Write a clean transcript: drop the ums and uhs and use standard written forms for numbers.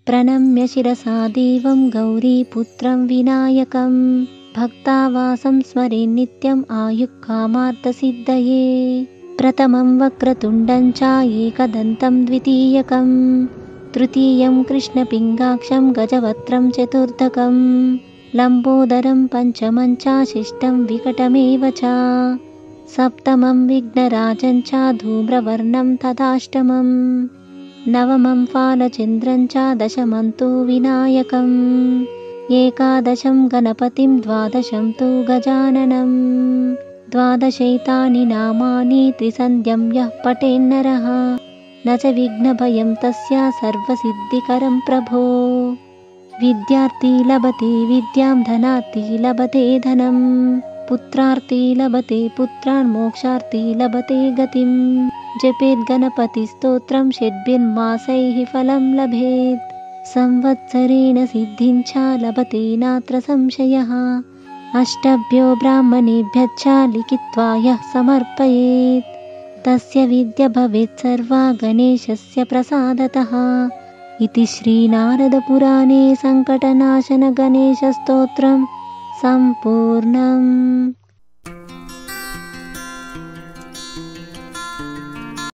प्रणम्य शिरसा देवं गौरीपुत्रं विनायकं भक्तावासं स्मरे नित्यम् आयुःकामार्थसिद्धये। प्रथमं वक्रतुण्डं च एकदन्तं द्वितीयकं तृतीयं कृष्णपिङ्गाक्षं गजवक्त्रं चतुर्थकं लम्बोदरं पञ्चमं च शिष्टं विकटमेव च सप्तमं विघ्नराजं च धूम्रवर्णं तथाष्टमं नवमं फालचन्द्रं च दशमं तु विनायकम् एकादशं गणपतिं द्वादशं तु गजाननं द्वादशैतानि नामानि त्रिसन्ध्यं यः पठेन्नरः न च विघ्नभयं तस्य सर्वसिद्धिकरं प्रभो। विद्यार्थी लभते विद्यां धनार्थी लभते धनं पुत्रार्थी लभते पुत्रान् मोक्षार्थी लभते गतिं जपेत् गणपतिस्तोत्रं षड्भिर्मासैः फलं लभेत् संवत्सरेण सिद्धिं च लभते नात्र संशयः अष्टभ्यो ब्राह्मणेभ्यश्च लिखित्वा यः समर्पयेत् तस्य विद्या भवेत् सर्वा गणेशस्य प्रसादतः इति श्रीनारदपुराणे सङ्कटनाशन गणेशस्तोत्रं सम्पूर्णम्।